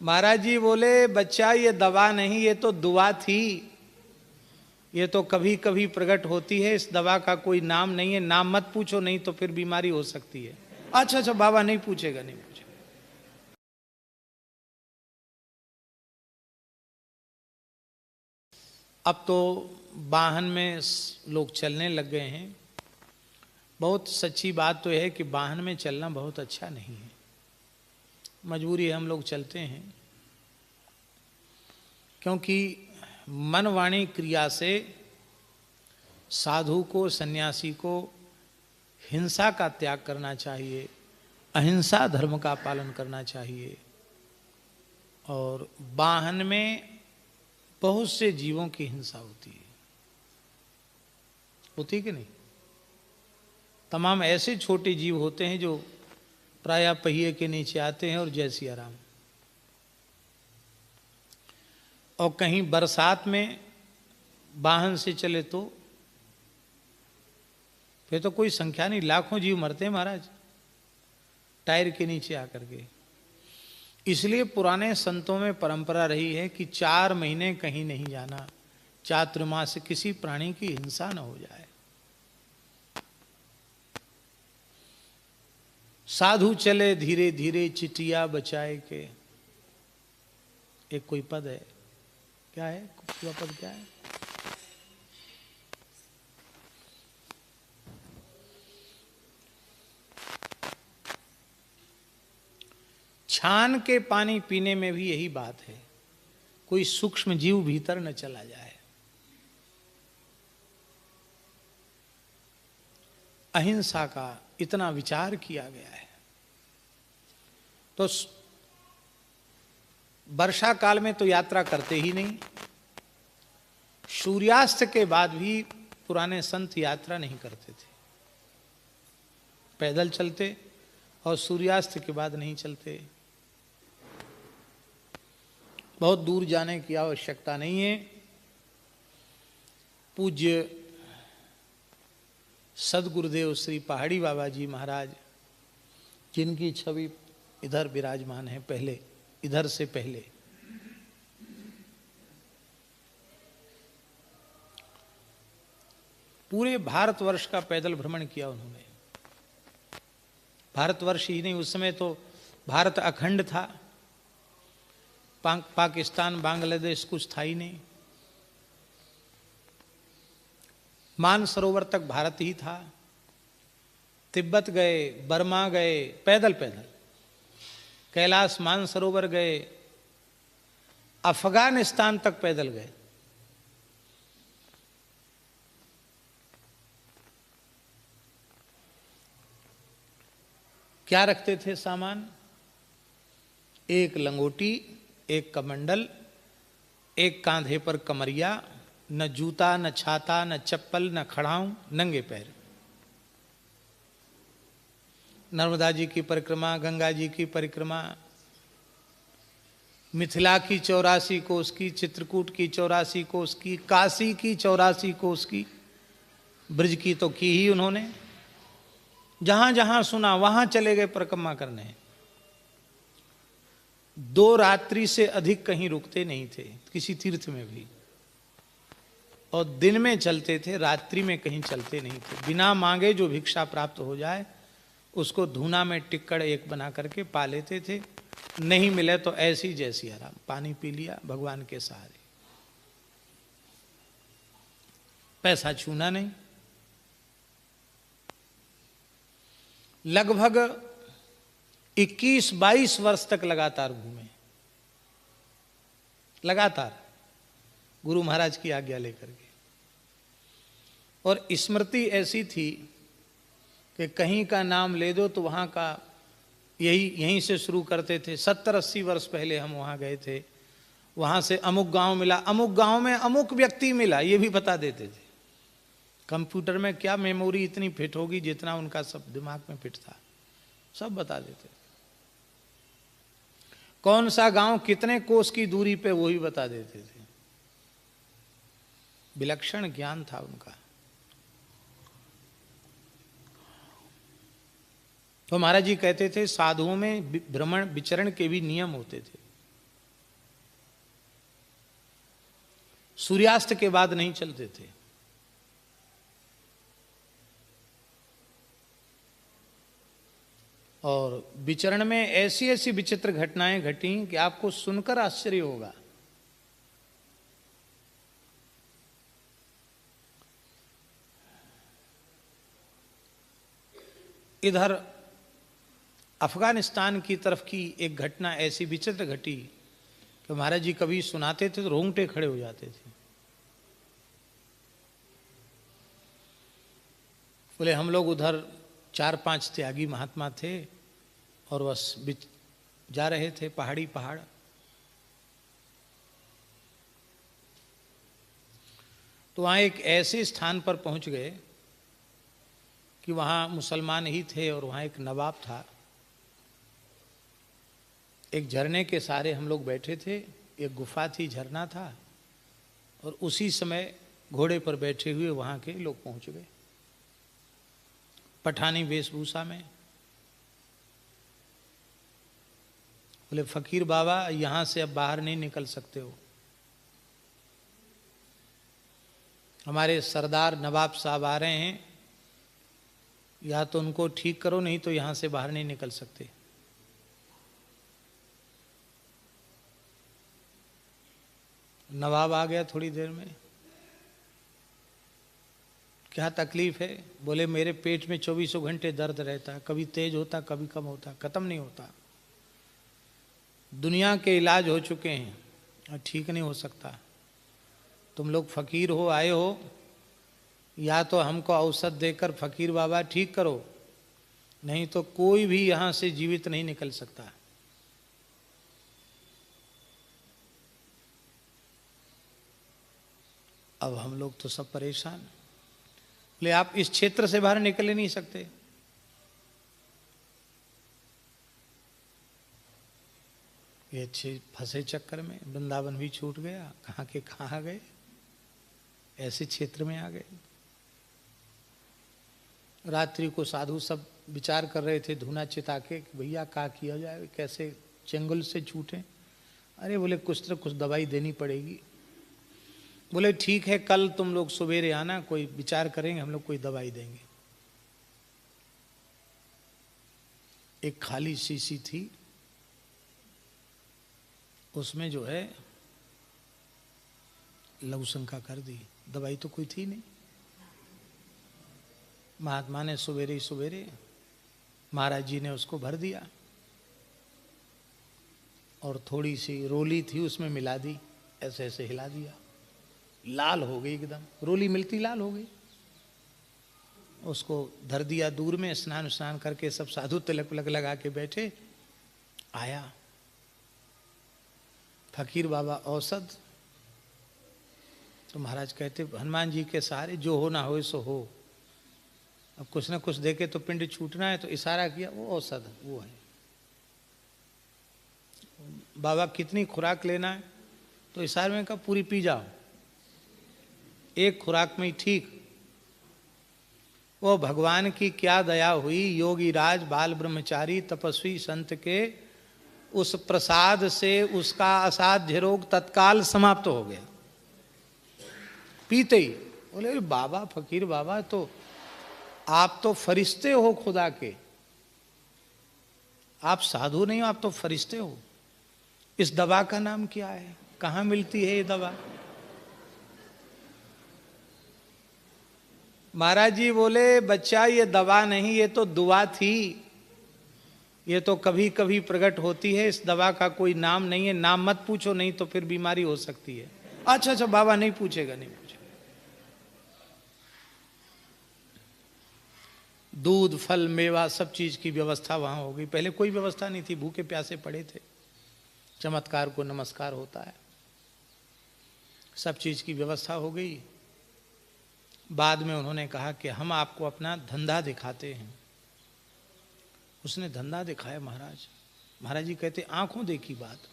महाराज जी बोले, बच्चा ये दवा नहीं, ये तो दुआ थी। ये तो कभी कभी प्रकट होती है, इस दवा का कोई नाम नहीं है, नाम मत पूछो नहीं तो फिर बीमारी हो सकती है। अच्छा अच्छा बाबा, नहीं पूछेगा, नहीं पूछेगा। अब तो वाहन में लोग चलने लग गए हैं। बहुत सच्ची बात तो है कि वाहन में चलना बहुत अच्छा नहीं है, मजबूरी है, हम लोग चलते हैं। क्योंकि मन वाणी क्रिया से साधु को, सन्यासी को हिंसा का त्याग करना चाहिए, अहिंसा धर्म का पालन करना चाहिए। और वाहन में बहुत से जीवों की हिंसा होती है, होती कि नहीं? तमाम ऐसे छोटे जीव होते हैं जो प्रायः पहिए के नीचे आते हैं और जैसी आराम। और कहीं बरसात में वाहन से चले तो फिर तो कोई संख्या नहीं, लाखों जीव मरते हैं महाराज टायर के नीचे आकर के। इसलिए पुराने संतों में परंपरा रही है कि 4 महीने कहीं नहीं जाना, चातुर्मास किसी प्राणी की हिंसा न हो जाए। साधु चले धीरे धीरे चिटिया बचाए के, एक कोई पद है, क्या है पूरा पद, क्या है? छान के पानी पीने में भी यही बात है, कोई सूक्ष्म जीव भीतर न चला जाए। अहिंसा का इतना विचार किया गया है। तो वर्षा काल में तो यात्रा करते ही नहीं, सूर्यास्त के बाद भी पुराने संत यात्रा नहीं करते थे, पैदल चलते और सूर्यास्त के बाद नहीं चलते। बहुत दूर जाने की आवश्यकता नहीं है। पूज्य सदगुरुदेव श्री पहाड़ी बाबा जी महाराज, जिनकी छवि इधर विराजमान है, पहले इधर से पहले पूरे भारतवर्ष का पैदल भ्रमण किया उन्होंने। भारतवर्ष ही नहीं, उस समय तो भारत अखंड था, पाकिस्तान बांग्लादेश कुछ था ही नहीं, मानसरोवर तक भारत ही था। तिब्बत गए, बर्मा गए, पैदल पैदल, कैलाश मानसरोवर गए, अफगानिस्तान तक पैदल गए। क्या रखते थे सामान? एक लंगोटी, एक कमंडल, एक कांधे पर कमरिया, न जूता, न छाता, न चप्पल, न खड़ाऊं, नंगे पैर। नर्मदा जी की परिक्रमा, गंगा जी की परिक्रमा, मिथिला की 84 कोस की, चित्रकूट की 84 कोस की, काशी की 84 कोस की, ब्रज की तो की ही उन्होंने। जहां जहां सुना वहां चले गए परिक्रमा करने। 2 रात्रि से अधिक कहीं रुकते नहीं थे किसी तीर्थ में भी, और दिन में चलते थे, रात्रि में कहीं चलते नहीं थे। बिना मांगे जो भिक्षा प्राप्त हो जाए उसको धूना में टिक्कड़ एक बना करके पा लेते थे, नहीं मिले तो ऐसी जैसी आराम, पानी पी लिया भगवान के सहारे, पैसा छूना नहीं। लगभग 21-22 वर्ष तक लगातार घूमे, लगातार गुरु महाराज की आज्ञा लेकर के। और स्मृति ऐसी थी कि कहीं का नाम ले दो तो वहां का यहीं से शुरू करते थे। 70-80 वर्ष पहले हम वहां गए थे, वहां से अमुक गांव मिला, अमुक गांव में अमुक व्यक्ति मिला, ये भी बता देते थे। कंप्यूटर में क्या मेमोरी इतनी फिट होगी जितना उनका सब दिमाग में फिट था, सब बता देते थे। कौन सा गांव कितने कोस की दूरी पे, वो ही बता देते थे। विलक्षण ज्ञान था उनका। तो महाराज जी कहते थे साधुओं में भ्रमण विचरण के भी नियम होते थे। सूर्यास्त के बाद नहीं चलते थे। और विचरण में ऐसी ऐसी विचित्र घटनाएं घटी कि आपको सुनकर आश्चर्य होगा। इधर अफगानिस्तान की तरफ की एक घटना ऐसी विचित्र घटी कि महाराज जी कभी सुनाते थे तो रोंगटे खड़े हो जाते थे। बोले हम लोग उधर 4-5 त्यागी महात्मा थे और बस जा रहे थे पहाड़। तो वहाँ एक ऐसे स्थान पर पहुँच गए कि वहाँ मुसलमान ही थे और वहाँ एक नवाब था। एक झरने के सहारे हम लोग बैठे थे, एक गुफा थी, झरना था, और उसी समय घोड़े पर बैठे हुए वहाँ के लोग पहुँच गए पठानी वेशभूषा में। बोले फकीर बाबा यहाँ से अब बाहर नहीं निकल सकते हो, हमारे सरदार नवाब साहब आ रहे हैं, या तो उनको ठीक करो नहीं तो यहाँ से बाहर नहीं निकल सकते। नवाब आ गया थोड़ी देर में। क्या तकलीफ है? बोले मेरे पेट में 24 घंटे दर्द रहता, कभी तेज होता कभी कम होता, खत्म नहीं होता। दुनिया के इलाज हो चुके हैं और ठीक नहीं हो सकता। तुम लोग फकीर हो, आए हो, या तो हमको औषध देकर फकीर बाबा ठीक करो, नहीं तो कोई भी यहाँ से जीवित नहीं निकल सकता। अब हम लोग तो सब परेशान। बोले आप इस क्षेत्र से बाहर निकल ही नहीं सकते। ये अच्छे फंसे चक्कर में, वृंदावन भी छूट गया, कहाँ के कहाँ गए, ऐसे क्षेत्र में आ गए। रात्रि को साधु सब विचार कर रहे थे धूना चिता के, भैया क्या किया जाए, कैसे चंगुल से छूटे। अरे बोले कुछ तो कुछ दवाई देनी पड़ेगी। बोले ठीक है, कल तुम लोग सवेरे आना, कोई विचार करेंगे, हम लोग कोई दवाई देंगे। एक खाली शीशी थी, उसमें जो है लघुशंका कर दी, दवाई तो कोई थी नहीं। महात्मा ने सवेरे सवेरे महाराज जी ने उसको भर दिया और थोड़ी सी रोली थी उसमें मिला दी, ऐसे ऐसे हिला दिया, लाल हो गई एकदम, रोली मिलती लाल हो गई। उसको धर दिया दूर में, स्नान करके सब साधु तिलक विलक लगा के बैठे। आया फकीर बाबा औसत, तो महाराज कहते हनुमान जी के सहारे जो हो ना हो सो हो, अब कुछ ना कुछ देके तो पिंड छूटना है। तो इशारा किया, वो औसत वो है। बाबा कितनी खुराक लेना है? तो इशारे में कहा पूरी पी जाओ, एक खुराक में ही ठीक। वो भगवान की क्या दया हुई, योगी राज बाल ब्रह्मचारी तपस्वी संत के उस प्रसाद से उसका असाध्य रोग तत्काल समाप्त हो गया पीते ही। बोले बाबा फकीर बाबा, तो आप तो फरिश्ते हो खुदा के, आप साधु नहीं हो, आप तो फरिश्ते हो। इस दवा का नाम क्या है, कहाँ मिलती है ये दवा? महाराज जी बोले बच्चा ये दवा नहीं, ये तो दुआ थी, ये तो कभी कभी प्रकट होती है, इस दवा का कोई नाम नहीं है, नाम मत पूछो नहीं तो फिर बीमारी हो सकती है। अच्छा बाबा नहीं पूछेगा, नहीं पूछेगा। दूध फल मेवा सब चीज की व्यवस्था वहां हो गई। पहले कोई व्यवस्था नहीं थी, भूखे प्यासे पड़े थे। चमत्कार को नमस्कार होता है, सब चीज की व्यवस्था हो गई। बाद में उन्होंने कहा कि हम आपको अपना धंधा दिखाते हैं। उसने धंधा दिखाया महाराज। महाराज जी कहते आंखों देखी बात।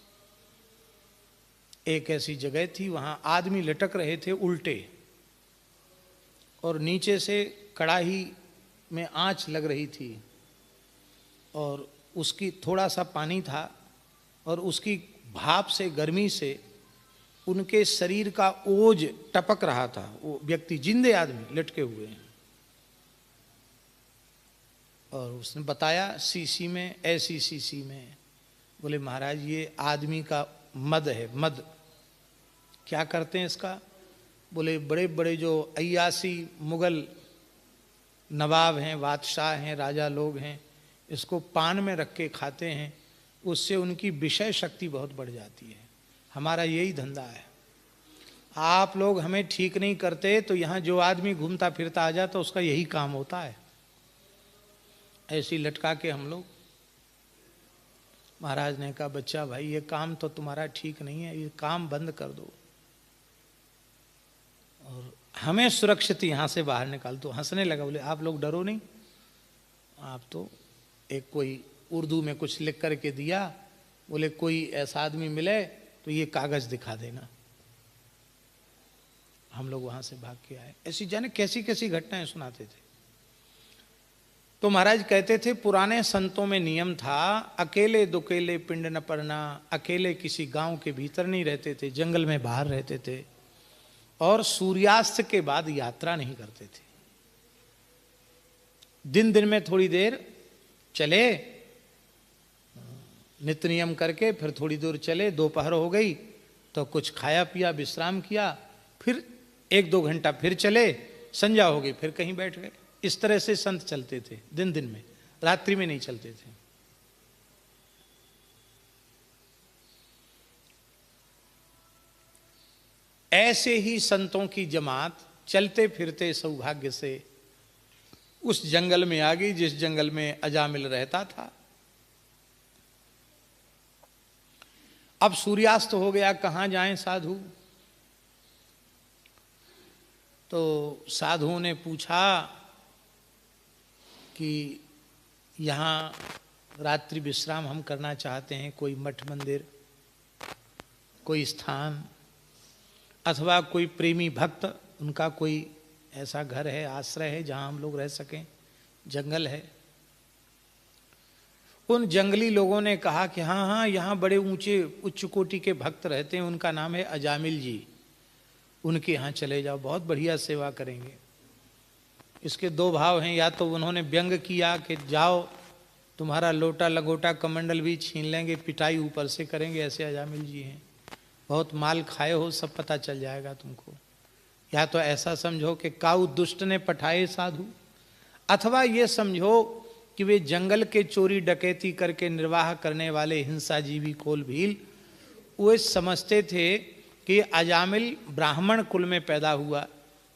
एक ऐसी जगह थी, वहां आदमी लटक रहे थे उल्टे, और नीचे से कड़ाही में आंच लग रही थी, और उसकी थोड़ा सा पानी था, और उसकी भाप से, गर्मी से उनके शरीर का ओज टपक रहा था। वो व्यक्ति जिंदे आदमी लटके हुए हैं। और उसने बताया शीशी में, ऐसी शीशी में। बोले महाराज ये आदमी का मद है, मद। क्या करते हैं इसका? बोले बड़े बड़े जो अय्यासी मुगल नवाब हैं, बादशाह हैं, राजा लोग हैं, इसको पान में रख के खाते हैं, उससे उनकी विषय शक्ति बहुत बढ़ जाती है। हमारा यही धंधा है। आप लोग हमें ठीक नहीं करते तो यहाँ जो आदमी घूमता फिरता आ जाता उसका यही काम होता है। ऐसी लटका के हम लोग। महाराज ने कहा बच्चा भाई ये काम तो तुम्हारा ठीक नहीं है, ये काम बंद कर दो और हमें सुरक्षित यहाँ से बाहर निकाल दो। हंसने लगा। बोले आप लोग डरो नहीं, आप तो एक कोई उर्दू में कुछ लिख करके दिया, बोले कोई ऐसा आदमी मिले तो ये कागज दिखा देना। हम लोग वहां से भाग के आए। ऐसी जाने कैसी कैसी घटनाएं सुनाते थे। तो महाराज कहते थे पुराने संतों में नियम था अकेले दुकेले पिंड न पड़ना। अकेले किसी गांव के भीतर नहीं रहते थे, जंगल में बाहर रहते थे और सूर्यास्त के बाद यात्रा नहीं करते थे। दिन दिन में थोड़ी देर चले, नित्य नियम करके फिर थोड़ी दूर चले, दोपहर हो गई तो कुछ खाया पिया विश्राम किया, फिर 1-2 घंटा फिर चले, संध्या हो गई फिर कहीं बैठ गए। इस तरह से संत चलते थे दिन दिन में, रात्रि में नहीं चलते थे। ऐसे ही संतों की जमात चलते फिरते सौभाग्य से उस जंगल में आ गई जिस जंगल में अजामिल रहता था। अब सूर्यास्त हो गया, कहाँ जाएं साधु? तो साधुओं ने पूछा कि यहाँ रात्रि विश्राम हम करना चाहते हैं, कोई मठ मंदिर, कोई स्थान, अथवा कोई प्रेमी भक्त उनका कोई ऐसा घर है, आश्रय है जहाँ हम लोग रह सकें, जंगल है। उन जंगली लोगों ने कहा कि हाँ हाँ यहाँ बड़े ऊंचे उच्च कोटि के भक्त रहते हैं, उनका नाम है अजामिल जी, उनके यहाँ चले जाओ, बहुत बढ़िया सेवा करेंगे। इसके 2 भाव हैं, या तो उन्होंने व्यंग किया कि जाओ तुम्हारा लोटा लगोटा कमंडल भी छीन लेंगे, पिटाई ऊपर से करेंगे, ऐसे अजामिल जी हैं, बहुत माल खाए हो, सब पता चल जाएगा तुमको। या तो ऐसा समझो कि काऊ दुष्ट ने पठाए साधु, अथवा ये समझो कि वे जंगल के चोरी डकैती करके निर्वाह करने वाले हिंसाजीवी कोलभील, वे समझते थे कि अजामिल ब्राह्मण कुल में पैदा हुआ,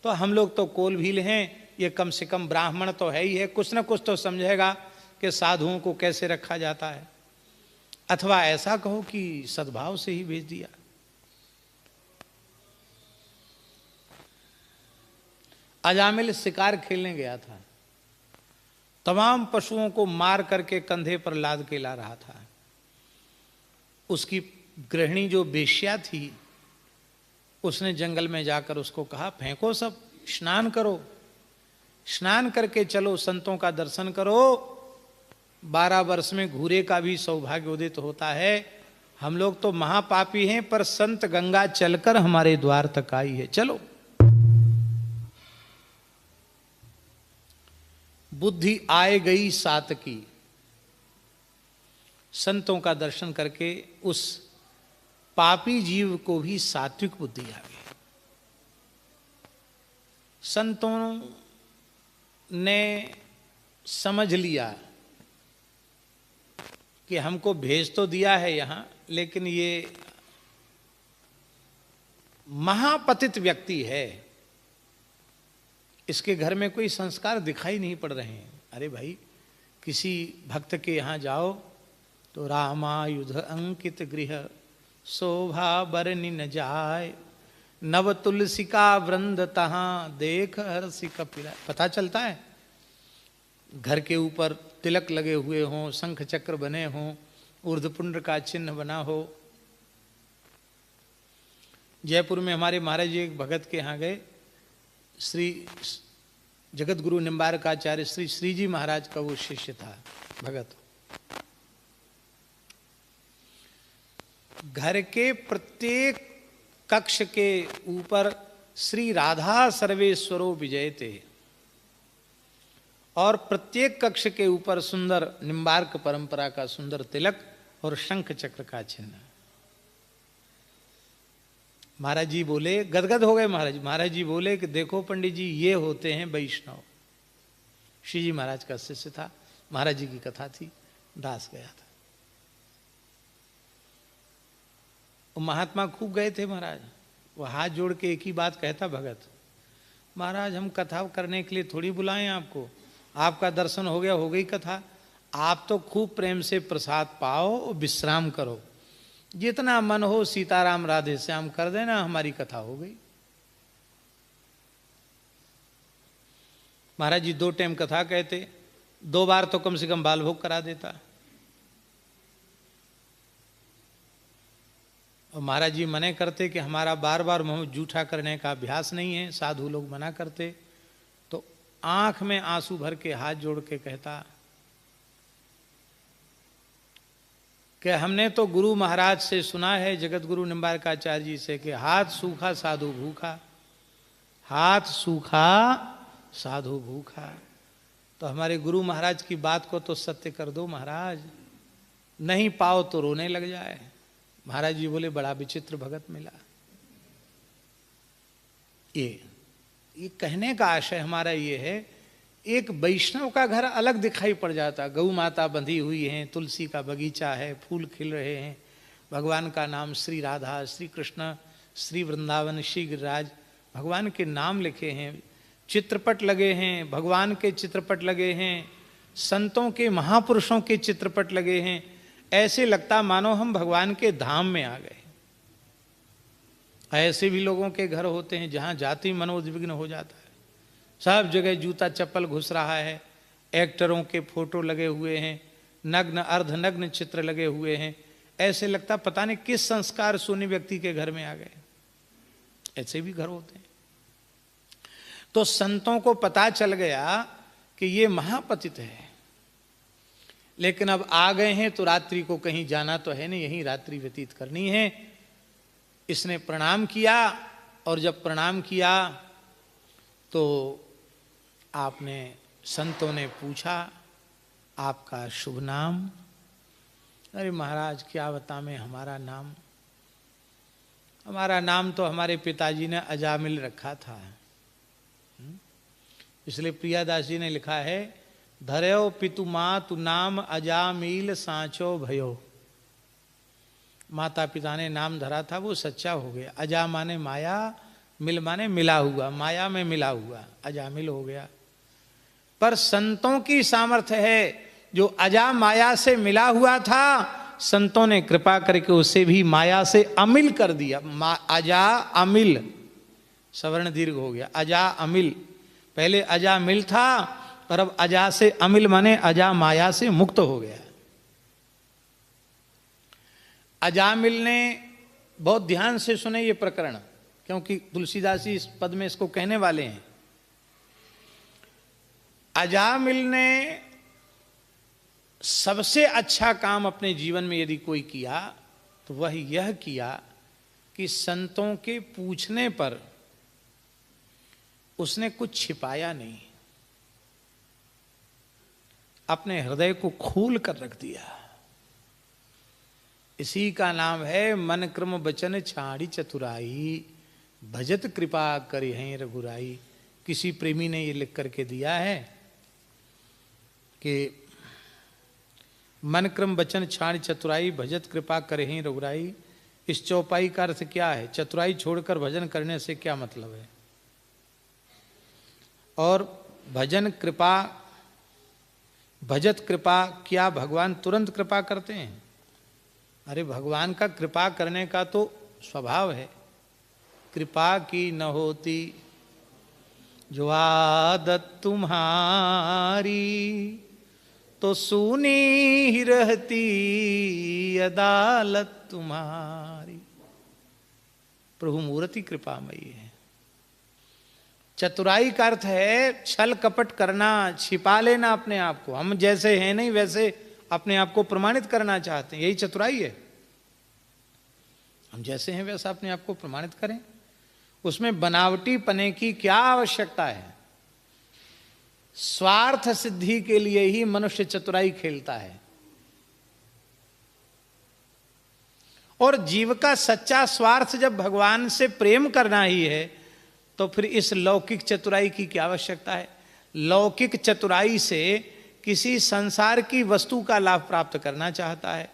तो हम लोग तो कोलभील हैं, ये कम से कम ब्राह्मण तो है ही है, कुछ ना कुछ तो समझेगा कि साधुओं को कैसे रखा जाता है। अथवा ऐसा कहो कि सद्भाव से ही भेज दिया। अजामिल शिकार खेलने गया था, तमाम पशुओं को मार करके कंधे पर लाद के ला रहा था। उसकी गृहिणी जो बेश्या थी, उसने जंगल में जाकर उसको कहा फेंको सब, स्नान करो, स्नान करके चलो, संतों का दर्शन करो, 12 वर्ष में घूरे का भी सौभाग्य उदित होता है। हम लोग तो महापापी हैं, पर संत गंगा चलकर हमारे द्वार तक आई है, चलो। बुद्धि आए गई सातकी, संतों का दर्शन करके उस पापी जीव को भी सात्विक बुद्धि आ गई। संतों ने समझ लिया कि हमको भेज तो दिया है यहां, लेकिन ये महापतित व्यक्ति है, इसके घर में कोई संस्कार दिखाई नहीं पड़ रहे हैं। अरे भाई, किसी भक्त के यहाँ जाओ तो रामायुध अंकित गृह शोभा बरनी न जाय, नव तुलसिका वृंद तहाँ देख हर्षि कपिला। पता चलता है, घर के ऊपर तिलक लगे हुए हों, शंख चक्र बने हों, ऊर्ध्वपुंड का चिन्ह बना हो। जयपुर में हमारे महाराज जी एक भगत के यहाँ गए, श्री जगत गुरु निम्बारकाचार्य श्री श्रीजी महाराज का वो शिष्य था भगत। घर के प्रत्येक कक्ष के ऊपर श्री राधा सर्वेश्वरो विजयते, और प्रत्येक कक्ष के ऊपर सुंदर निम्बार्क परंपरा का सुंदर तिलक और शंख चक्र का चिन्ह। महाराज जी बोले, गदगद हो गए महाराज। महाराज जी बोले कि देखो पंडित जी, ये होते हैं वैष्णव। श्री जी महाराज का शिष्य था, महाराज जी की कथा थी, दास गया था। वो महात्मा खूब गए थे महाराज। वो हाथ जोड़ के एक ही बात कहता, भगत महाराज हम कथा करने के लिए थोड़ी बुलाएं आपको, आपका दर्शन हो गया, हो गई कथा। आप तो खूब प्रेम से प्रसाद पाओ और विश्राम करो, जितना मन हो सीताराम राधे श्याम कर देना, हमारी कथा हो गई। महाराज जी 2 टाइम कथा कहते, 2 बार तो कम से कम बाल भोग करा देता। और महाराज जी मने करते कि हमारा बार बार मुंह जूठा करने का अभ्यास नहीं है, साधु लोग मना करते। तो आंख में आंसू भर के हाथ जोड़ के कहता कि हमने तो गुरु महाराज से सुना है, जगत गुरु निम्बारकाचार्य जी से, कि हाथ सूखा साधु भूखा, हाथ सूखा साधु भूखा। तो हमारे गुरु महाराज की बात को तो सत्य कर दो महाराज, नहीं पाओ तो रोने लग जाए। महाराज जी बोले बड़ा विचित्र भगत मिला। ये कहने का आशय हमारा ये है, एक वैष्णव का घर अलग दिखाई पड़ जाता। गौ माता बंधी हुई हैं, तुलसी का बगीचा है, फूल खिल रहे हैं, भगवान का नाम श्री राधा, श्री कृष्ण, श्री वृंदावन, श्री गिरिराज, भगवान के नाम लिखे हैं, चित्रपट लगे हैं, भगवान के चित्रपट लगे हैं, संतों के महापुरुषों के चित्रपट लगे हैं। ऐसे लगता मानो हम भगवान के धाम में आ गए। ऐसे भी लोगों के घर होते हैं जहां जाति मनोद्विग्न हो जाता है। सब जगह जूता चप्पल घुस रहा है, एक्टरों के फोटो लगे हुए हैं, नग्न अर्धनग्न चित्र लगे हुए हैं। ऐसे लगता पता नहीं किस संस्कार शून्य व्यक्ति के घर में आ गए। ऐसे भी घर होते हैं। तो संतों को पता चल गया कि ये महापतित है, लेकिन अब आ गए हैं तो रात्रि को कहीं जाना तो है नहीं, यहीं रात्रि व्यतीत करनी है। इसने प्रणाम किया, और जब प्रणाम किया तो आपने संतों ने पूछा आपका शुभ नाम। अरे महाराज क्या बताएं हमारा नाम, हमारा नाम तो हमारे पिताजी ने अजामिल रखा था। इसलिए प्रियादास जी ने लिखा है, धर्यो पितु मातु नाम अजामिल सांचो भयो। माता पिता ने नाम धरा था, वो सच्चा हो गया। अजा माने माया, मिल माने मिला हुआ, माया में मिला हुआ, अजामिल हो गया। पर संतों की सामर्थ्य है, जो अजा माया से मिला हुआ था, संतों ने कृपा करके उसे भी माया से अमिल कर दिया। अजा अमिल, सवर्ण दीर्घ हो गया, अजा अमिल। पहले अजा मिल था, और अब अजा से अमिल माने अजा माया से मुक्त हो गया। अजामिल ने, बहुत ध्यान से सुने ये प्रकरण, क्योंकि तुलसीदास जी इस पद में इसको कहने वाले हैं। अजामिल ने सबसे अच्छा काम अपने जीवन में यदि कोई किया तो वह यह किया कि संतों के पूछने पर उसने कुछ छिपाया नहीं, अपने हृदय को खोल कर रख दिया। इसी का नाम है मन क्रम बचन छाड़ी चतुराई, भजत कृपा करी हैं रघुराई। किसी प्रेमी ने ये लिख करके दिया है कि मन क्रम बचन छाड़ी चतुराई, भजत कृपा करे हैं रघुराई। इस चौपाई का अर्थ क्या है? चतुराई छोड़कर भजन करने से क्या मतलब है? और भजन कृपा, भजत कृपा, क्या भगवान तुरंत कृपा करते हैं? अरे भगवान का कृपा करने का तो स्वभाव है। कृपा की न होती जो आदत तुम्हारी, तो सुनी ही रहती अदालत तुम्हारी। प्रभु मूर्ति कृपामयी है। चतुराई का अर्थ है छल कपट करना, छिपा लेना अपने आप को। हम जैसे हैं नहीं वैसे अपने आप को प्रमाणित करना चाहते हैं, यही चतुराई है। हम जैसे हैं वैसा अपने आप को प्रमाणित करें। उसमें बनावटी पने की क्या आवश्यकता है? स्वार्थ सिद्धि के लिए ही मनुष्य चतुराई खेलता है। और जीव का सच्चा स्वार्थ जब भगवान से प्रेम करना ही है, तो फिर इस लौकिक चतुराई की क्या आवश्यकता है? लौकिक चतुराई से किसी संसार की वस्तु का लाभ प्राप्त करना चाहता है,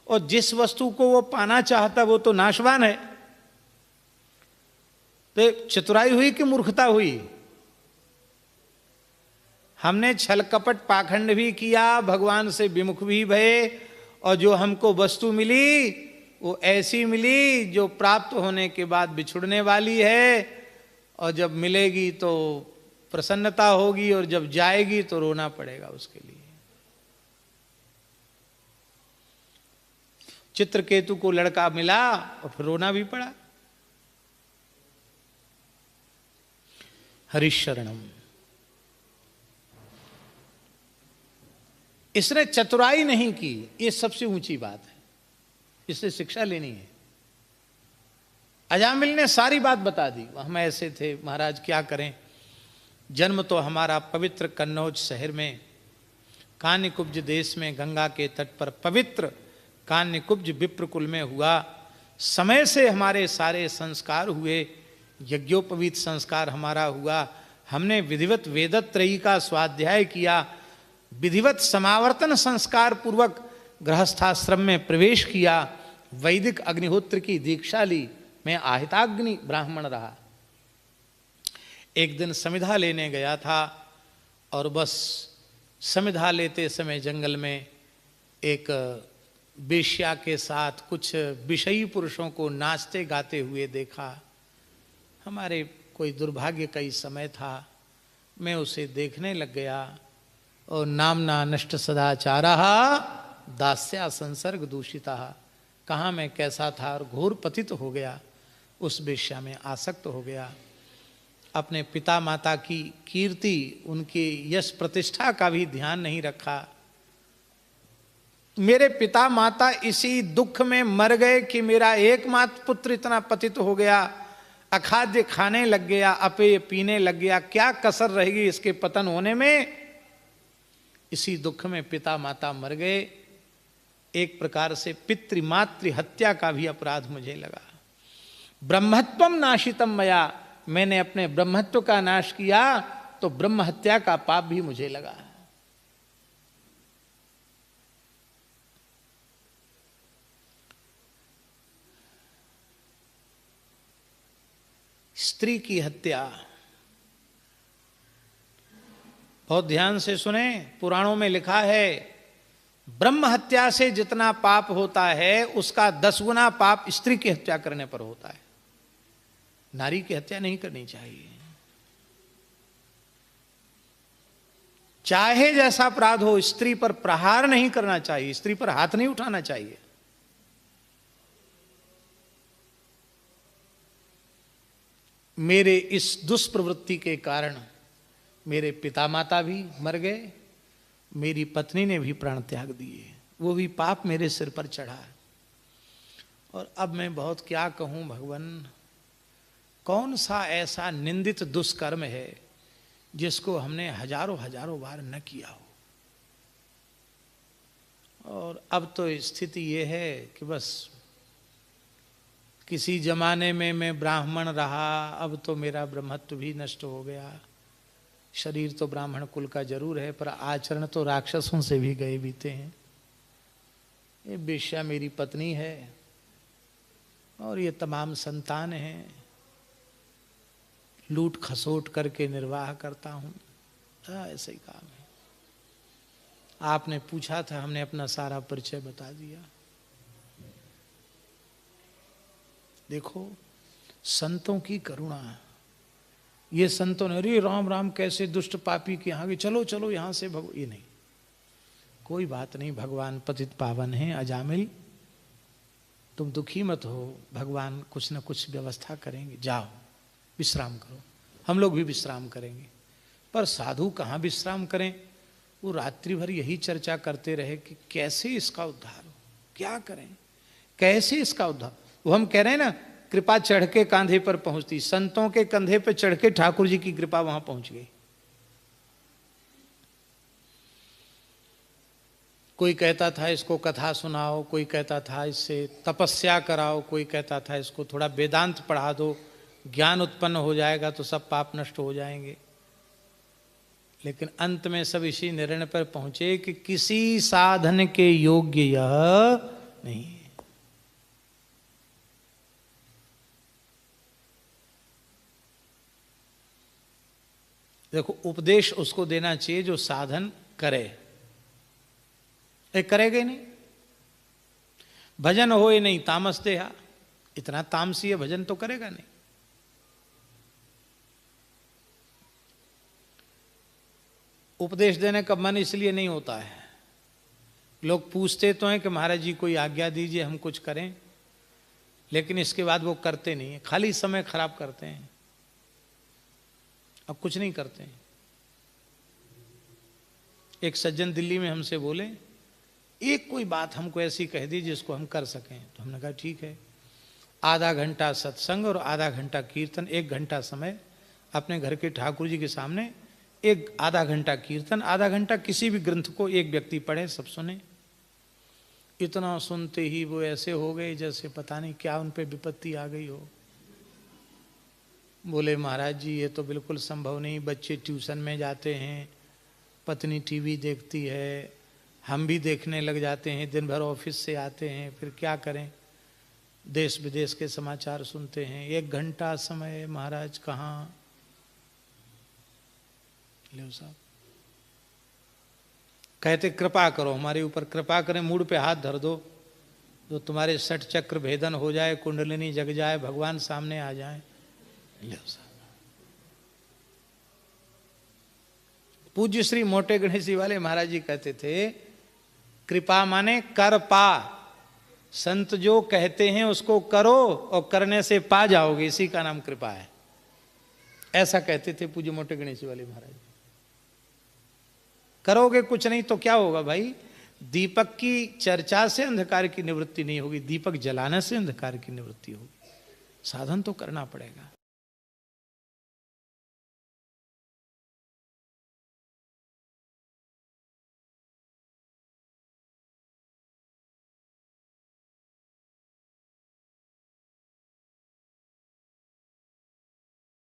और जिस वस्तु को वो पाना चाहता है वो तो नाशवान है। तो चतुराई हुई कि मूर्खता हुई? हमने छल कपट पाखंड भी किया, भगवान से विमुख भी भये, और जो हमको वस्तु मिली वो ऐसी मिली जो प्राप्त होने के बाद बिछुड़ने वाली है, और जब मिलेगी तो प्रसन्नता होगी, और जब जाएगी तो रोना पड़ेगा उसके लिए। चित्रकेतु को लड़का मिला और फिर रोना भी पड़ा। हरिशरणम, इसने चतुराई नहीं की, ये सबसे ऊंची बात है, इससे शिक्षा लेनी है। अजामिल ने सारी बात बता दी, हम ऐसे थे महाराज, क्या करें। जन्म तो हमारा पवित्र कन्नौज शहर में कान्यकुब्ज देश में गंगा के तट पर पवित्र कान्यकुब्ज विप्रकुल में हुआ। समय से हमारे सारे संस्कार हुए, यज्ञोपवीत संस्कार हमारा हुआ। हमने विधिवत वेदत्रयी का स्वाध्याय किया, विधिवत समावर्तन संस्कार पूर्वक गृहस्थाश्रम में प्रवेश किया, वैदिक अग्निहोत्र की दीक्षा ली। मैं आहिताग्नि ब्राह्मण रहा। एक दिन समिधा लेने गया था, और बस समिधा लेते समय जंगल में एक वेश्या के साथ कुछ विषयी पुरुषों को नाचते गाते हुए देखा। हमारे कोई दुर्भाग्य का ही समय था, मैं उसे देखने लग गया। और नामना नष्ट सदाचारा दास्या संसर्ग दूषिता, कहाँ मैं कैसा था और घोर पतित हो गया, उस वेश्या में आसक्त हो गया। अपने पिता माता की कीर्ति, उनकी यश प्रतिष्ठा का भी ध्यान नहीं रखा। मेरे पिता माता इसी दुख में मर गए कि मेरा एकमात्र पुत्र इतना पतित हो गया, अखाद्य खाने लग गया, अपेय पीने लग गया, क्या कसर रहेगी इसके पतन होने में। इसी दुख में पिता माता मर गए। एक प्रकार से पितृमातृ हत्या का भी अपराध मुझे लगा। ब्रह्मत्वम नाशितम मया, मैंने अपने ब्रह्मत्व का नाश किया तो ब्रह्म हत्या का पाप भी मुझे लगा। स्त्री की हत्या, बहुत ध्यान से सुने, पुराणों में लिखा है ब्रह्म हत्या से जितना पाप होता है उसका 10 गुना पाप स्त्री की हत्या करने पर होता है। नारी की हत्या नहीं करनी चाहिए, चाहे जैसा अपराध हो। स्त्री पर प्रहार नहीं करना चाहिए, स्त्री पर हाथ नहीं उठाना चाहिए। मेरे इस दुष्प्रवृत्ति के कारण मेरे पिता माता भी मर गए, मेरी पत्नी ने भी प्राण त्याग दिए, वो भी पाप मेरे सिर पर चढ़ा। और अब मैं बहुत क्या कहूं भगवान, कौन सा ऐसा निंदित दुष्कर्म है जिसको हमने हजारों हजारों बार न किया हो। और अब तो स्थिति ये है कि बस किसी जमाने में मैं ब्राह्मण रहा, अब तो मेरा ब्रह्मत्व भी नष्ट हो गया। शरीर तो ब्राह्मण कुल का जरूर है, पर आचरण तो राक्षसों से भी गए बीते हैं। ये वेश्या मेरी पत्नी है और ये तमाम संतान हैं, लूट खसोट करके निर्वाह करता हूँ। ऐसे ही काम है। आपने पूछा था, हमने अपना सारा परिचय बता दिया। देखो संतों की करुणा, ये संतों ने अरे राम राम कैसे दुष्ट पापी के यहाँ गए, चलो चलो यहाँ से भगवान, ये नहीं, कोई बात नहीं, भगवान पतित पावन है। अजामिल तुम दुखी मत हो, भगवान कुछ न कुछ व्यवस्था करेंगे, जाओ विश्राम करो, हम लोग भी विश्राम करेंगे। पर साधु कहाँ विश्राम करें, वो रात्रि भर यही चर्चा करते रहे कि कैसे इसका उद्धार हो, क्या करें, कैसे इसका उद्धार। वो हम कह रहे हैं ना, कृपा चढ़ के कांधे पर पहुंचती, संतों के कंधे पर चढ़ के ठाकुर जी की कृपा वहां पहुंच गई। कोई कहता था इसको कथा सुनाओ, कोई कहता था इससे तपस्या कराओ, कोई कहता था इसको थोड़ा वेदांत पढ़ा दो, ज्ञान उत्पन्न हो जाएगा तो सब पाप नष्ट हो जाएंगे। लेकिन अंत में सब इसी निर्णय पर पहुंचे कि किसी साधन के योग्य यह नहीं है। देखो, उपदेश उसको देना चाहिए जो साधन करे, करेगा नहीं। भजन होए नहीं तामस देहा, इतना तामसी है भजन तो करेगा नहीं। उपदेश देने का मन इसलिए नहीं होता है, लोग पूछते तो हैं कि महाराज जी कोई आज्ञा दीजिए हम कुछ करें, लेकिन इसके बाद वो करते नहीं है, खाली समय खराब करते हैं, अब कुछ नहीं करते हैं। एक सज्जन दिल्ली में हमसे बोले, एक कोई बात हमको ऐसी कह दी जिसको हम कर सकें। तो हमने कहा ठीक है, आधा घंटा सत्संग और आधा घंटा कीर्तन, 1 घंटा समय अपने घर के ठाकुर जी के सामने, आधा घंटा कीर्तन, आधा घंटा किसी भी ग्रंथ को एक व्यक्ति पढ़े, सब सुने। इतना सुनते ही वो ऐसे हो गए जैसे पता नहीं क्या उन पे विपत्ति आ गई हो। बोले महाराज जी ये तो बिल्कुल संभव नहीं, बच्चे ट्यूशन में जाते हैं, पत्नी टीवी देखती है, हम भी देखने लग जाते हैं, दिन भर ऑफिस से आते हैं, फिर क्या करें, देश विदेश के समाचार सुनते हैं, 1 घंटा समय महाराज कहाँ। ले साहब कहते कृपा करो, हमारे ऊपर कृपा करें, मूड पे हाथ धर दो, तो तुम्हारे 60 चक्र भेदन हो जाए, कुंडलिनी जग जाए, भगवान सामने आ जाए। ले साहब, पूज्य श्री मोटे गणेश जी वाले महाराज जी कहते थे, कृपा माने कर पा, संत जो कहते हैं उसको करो और करने से पा जाओगे, इसी का नाम कृपा है। ऐसा कहते थे पूज्य मोटे गणेश जी वाले महाराज। करोगे कुछ नहीं तो क्या होगा भाई, दीपक की चर्चा से अंधकार की निवृत्ति नहीं होगी, दीपक जलाने से अंधकार की निवृत्ति होगी। साधन तो करना पड़ेगा।